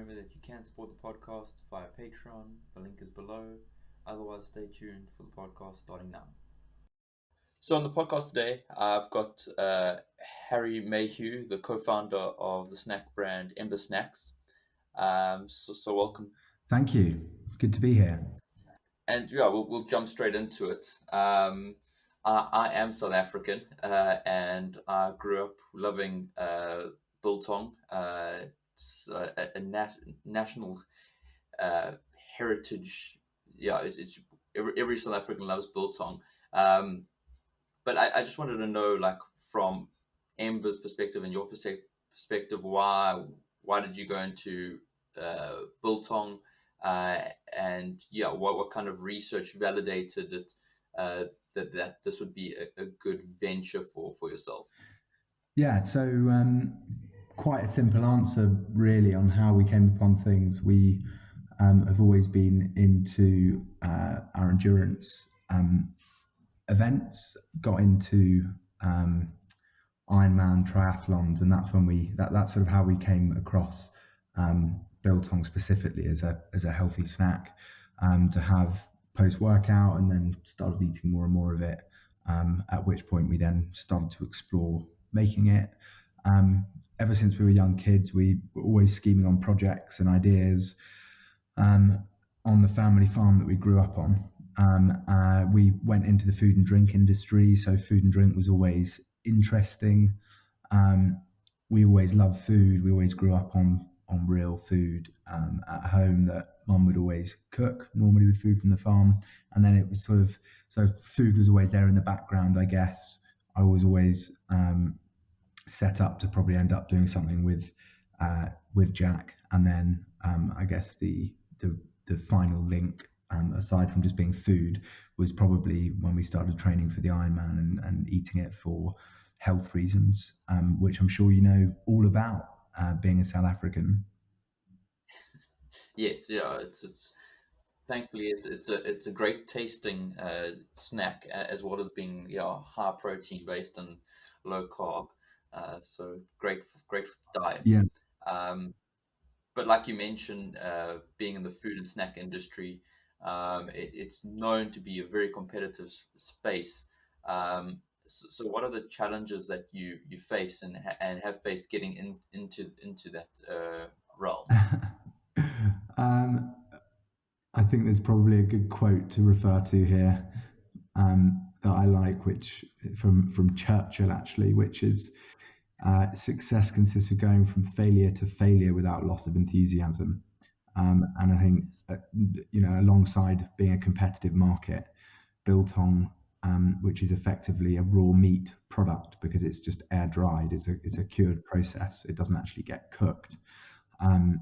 Remember that you can support the podcast via Patreon. The link is below. Otherwise, stay tuned for the podcast starting now. So on the podcast today, I've got Harry Mayhew, the co-founder of the snack brand Embersnacks. So welcome. Thank you. Good to be here. And yeah, we'll jump straight into it. I am South African, and I grew up loving biltong. It's national uh, heritage. Yeah, it's every South African loves biltong. Um, but I just wanted to know, like, from Ember's perspective and your perspective, why did you go into biltong, uh, and yeah, what kind of research validated it, that this would be a good venture for yourself? Yeah, so quite a simple answer, really, on how we came upon things. We have always been into our endurance events, got into Ironman triathlons, and that's sort of how we came across biltong specifically as a healthy snack to have post workout, and then started eating more and more of it. At which point we then started to explore making it. Ever since we were young kids, we were always scheming on projects and ideas. On the family farm that we grew up on, we went into the food and drink industry, so food and drink was always interesting. Um, we always loved food. We always grew up on real food at home that mum would always cook, normally with food from the farm. And then it was sort of, so food was always there in the background, I guess. I was always set up to probably end up doing something with Jack. And then I guess the final link, aside from just being food, was probably when we started training for the Ironman and eating it for health reasons, which I'm sure you know all about, being a South African. Yes, yeah, it's thankfully it's a great tasting snack, as well as being, yeah, high protein based and low carb. So great for the diet. Yeah. Um, but like you mentioned, being in the food and snack industry, it's known to be a very competitive space. So what are the challenges that you face and have faced getting into that realm? um, I think there's probably a good quote to refer to here, that I like, which from Churchill actually, which is success consists of going from failure to failure without loss of enthusiasm. And I think, alongside being a competitive market, biltong, which is effectively a raw meat product because it's just air dried, it's a cured process. It doesn't actually get cooked. Um,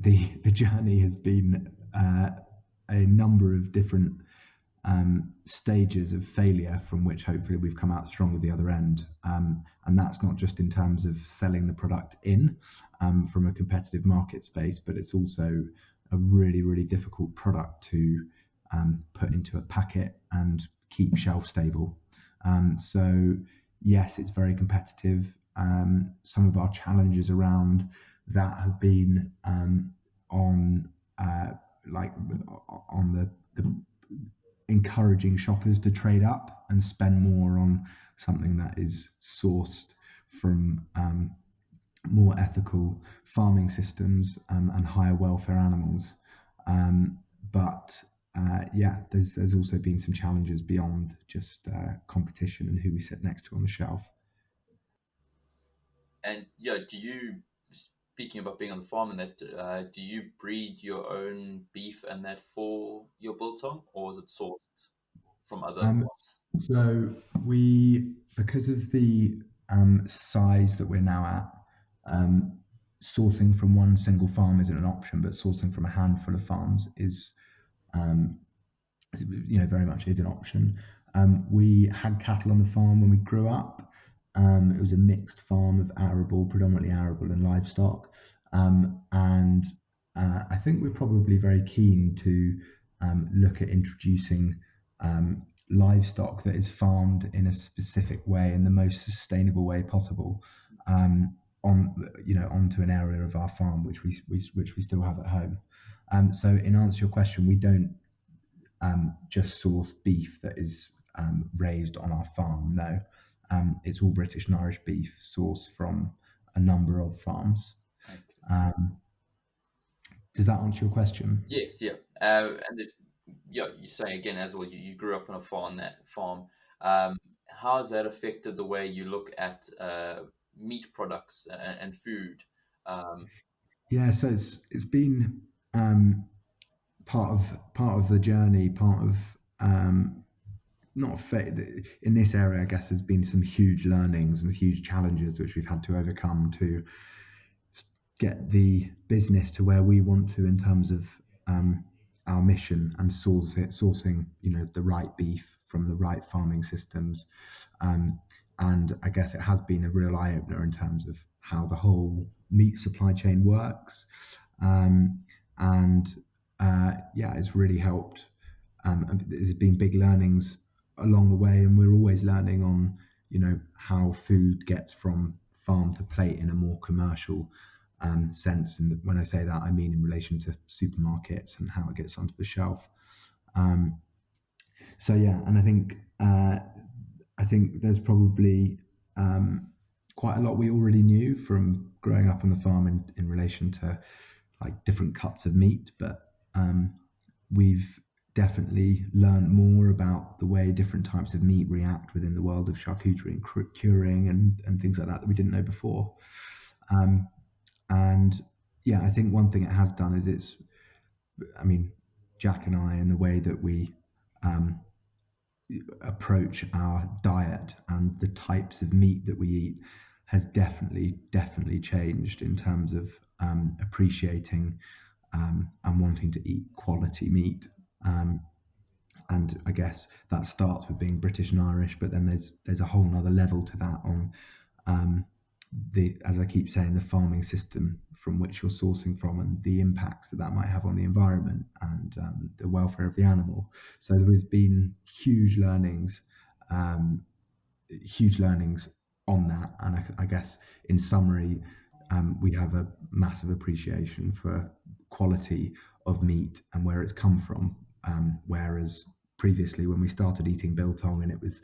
the journey has been a number of different stages of failure from which hopefully we've come out strong at the other end. And that's not just in terms of selling the product in, from a competitive market space, but it's also a really, really difficult product to put into a packet and keep shelf stable. So, yes, it's very competitive. Some of our challenges around that have been on like on the encouraging shoppers to trade up and spend more on something that is sourced from more ethical farming systems, and higher welfare animals. Um, but yeah, there's also been some challenges beyond just competition and who we sit next to on the shelf. And yeah, speaking about being on the farm and that, do you breed your own beef and that for your biltong, or is it sourced from other Um, farms? so because of the size that we're now at, sourcing from one single farm isn't an option, but sourcing from a handful of farms um, very much is an option. We had cattle on the farm when we grew up. It was a mixed farm of predominantly arable and livestock. And I think we're probably very keen to look at introducing livestock that is farmed in a specific way, in the most sustainable way possible. Um, onto an area of our farm which we still have at home. So in answer to your question, we don't just source beef that is raised on our farm. No, it's all British and Irish beef sourced from a number of farms. Okay. Does that answer your question? Yes, yeah. Yeah, you say again as well, you grew up on a farm. How has that affected the way you look at meat products and food? Um, Yeah, so it's been part of the journey, part of not in this area. I guess there's been some huge learnings and huge challenges which we've had to overcome to get the business to where we want to in terms of our mission and sourcing the right beef from the right farming systems. And I guess it has been a real eye opener in terms of how the whole meat supply chain works. And yeah, it's really helped. There's been big learnings along the way, and we're always learning on how food gets from farm to plate in a more commercial sense. And when I say that, I mean in relation to supermarkets and how it gets onto the shelf. So yeah, and I think there's probably quite a lot we already knew from growing up on the farm in relation to like different cuts of meat, but we've definitely learned more about the way different types of meat react within the world of charcuterie and curing and things like that we didn't know before. And yeah, I think one thing it has done is Jack and I, and the way that we approach our diet and the types of meat that we eat has definitely changed in terms of appreciating and wanting to eat quality meat. And I guess that starts with being British and Irish, but then there's a whole nother level to that on as I keep saying, the farming system from which you're sourcing from and the impacts that might have on the environment and the welfare of the animal. So there has been huge learnings on that. And I guess in summary, we have a massive appreciation for quality of meat and where it's come from. Whereas previously, when we started eating biltong, and it was,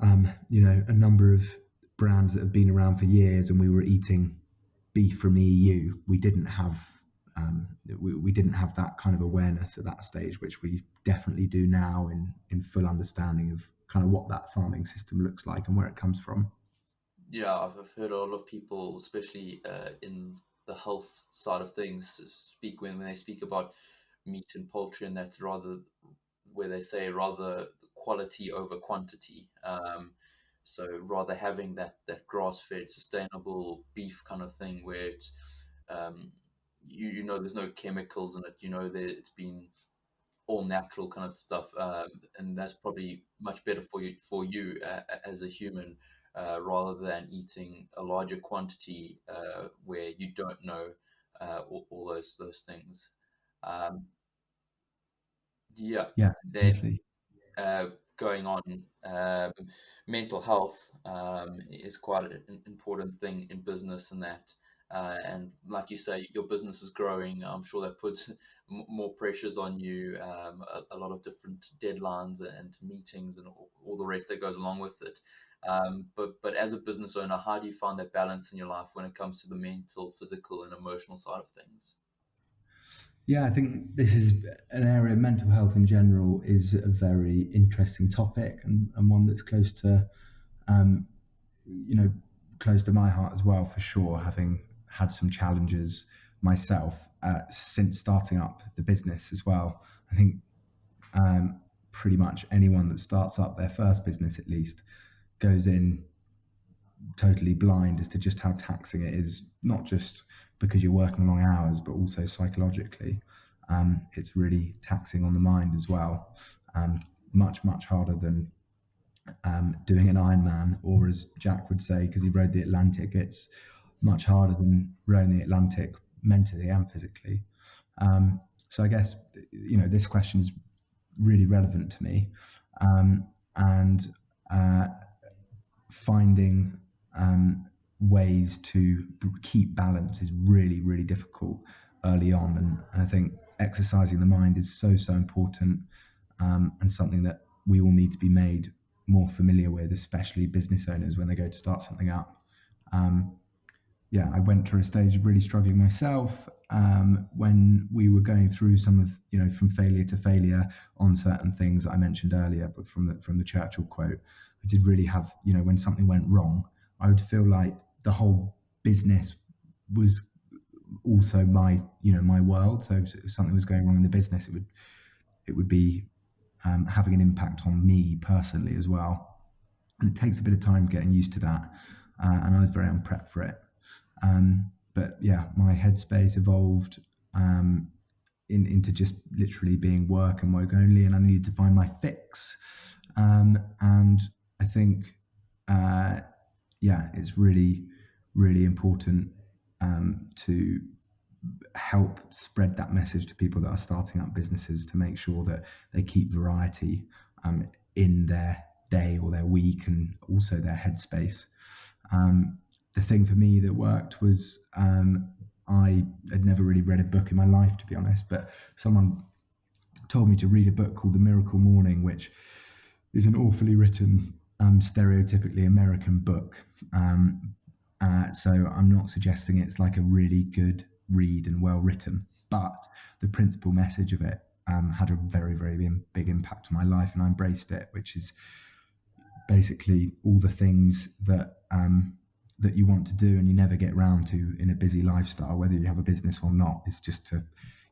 a number of brands that have been around for years, and we were eating beef from EU, we didn't have that kind of awareness at that stage, which we definitely do now in full understanding of kind of what that farming system looks like and where it comes from. Yeah, I've heard a lot of people, especially in the health side of things, speak when they speak about meat and poultry, and that's rather where they say rather quality over quantity. So rather having that grass-fed, sustainable beef kind of thing, where it's there's no chemicals in it. That it's been all natural kind of stuff, and that's probably much better for you as a human, rather than eating a larger quantity where you don't know all those things. Um, yeah, Yeah, then definitely. going on, mental health is quite an important thing in business, and that. And like you say, your business is growing. I'm sure that puts more pressures on you, a lot of different deadlines and meetings and all the rest that goes along with it. But as a business owner, how do you find that balance in your life when it comes to the mental, physical, and emotional side of things? Yeah, I think this is an area. Mental health in general is a very interesting topic, and one that's um, you know, close to my heart as well, for sure, having had some challenges myself since starting up the business as well. I think pretty much anyone that starts up their first business, at least, goes in totally blind as to just how taxing it is, not just because you're working long hours, but also psychologically. It's really taxing on the mind as well. Much harder than doing an Ironman, or as Jack would say, because he rode the Atlantic, it's much harder than rowing the Atlantic mentally and physically. So I guess this question is really relevant to me, and finding ways to keep balance is really, really difficult early on. And I think exercising the mind is so, so important, and something that we all need to be made more familiar with, especially business owners when they go to start something up. Yeah, I went through a stage of really struggling myself, when we were going through some of, from failure to failure on certain things that I mentioned earlier, but from the Churchill quote, I did really have, when something went wrong, I would feel like the whole business was also my world. So if something was going wrong in the business, it would be having an impact on me personally as well. And it takes a bit of time getting used to that, and I was very unprepped for it. But yeah, my headspace evolved, into just literally being work and work only, and I needed to find my fix. And I think, yeah, it's really, really important, to help spread that message to people that are starting up businesses, to make sure that they keep variety, in their day or their week, and also their headspace. The thing for me that worked was, I had never really read a book in my life, to be honest, but someone told me to read a book called The Miracle Morning, which is an awfully written, stereotypically American book. So I'm not suggesting it's like a really good read and well written, but the principal message of it, had a very, very big impact on my life, and I embraced it, which is basically all the things that you want to do and you never get round to in a busy lifestyle, whether you have a business or not, is just to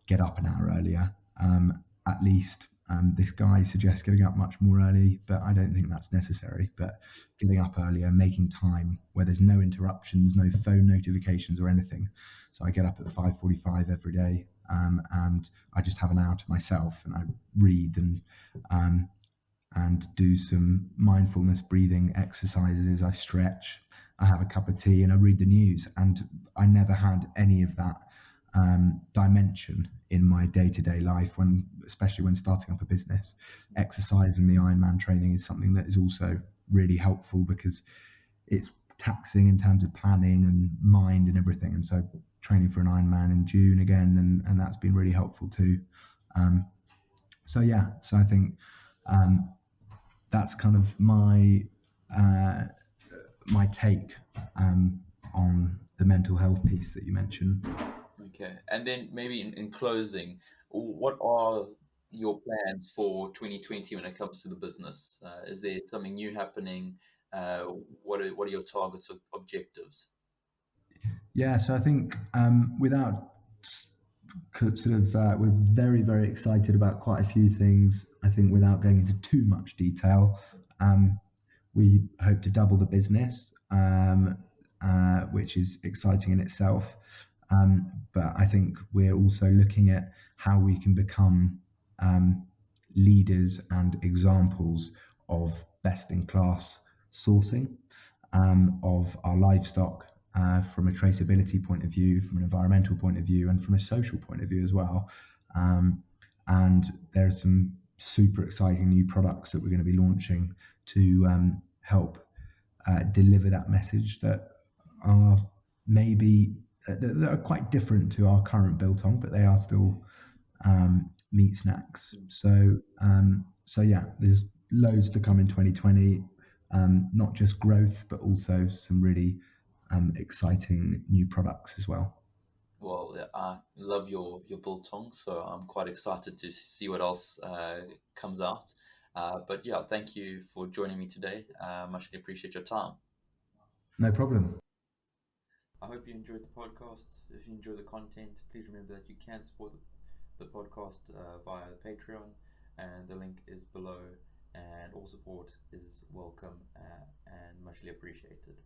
get up an hour earlier. At least, this guy suggests getting up much more early, but I don't think that's necessary. But getting up earlier, making time where there's no interruptions, no phone notifications or anything. So I get up at 5:45 every day, and I just have an hour to myself, and I read, and do some mindfulness breathing exercises. I stretch, I have a cup of tea, and I read the news. And I never had any of that, dimension in my day-to-day life, especially when starting up a business. Exercise and the Ironman training is something that is also really helpful, because it's taxing in terms of planning and mind and everything. And so training for an Ironman in June again, and that's been really helpful too. So yeah, so I think, that's kind of my take, on the mental health piece that you mentioned. Okay. And then maybe in closing, what are your plans for 2020 when it comes to the business? Is there something new happening? Uh, what are your targets or objectives? Yeah, so I think, without sort of, we're very, very excited about quite a few things. I think without going into too much detail, we hope to double the business, which is exciting in itself. But I think we're also looking at how we can become, leaders and examples of best in class sourcing, of our livestock, from a traceability point of view, from an environmental point of view, and from a social point of view as well. And there are some super exciting new products that we're going to be launching to, help, deliver that message, that are maybe, that are quite different to our current biltong, but they are still, meat snacks. So yeah, there's loads to come in 2020. Not just growth, but also some really, exciting new products as well. Well, yeah, I love your biltong, so I'm quite excited to see what else comes out. But yeah, thank you for joining me today. Muchly appreciate your time. No problem. I hope you enjoyed the podcast. If you enjoy the content, please remember that you can support the podcast via Patreon, and the link is below. And all support is welcome and muchly appreciated.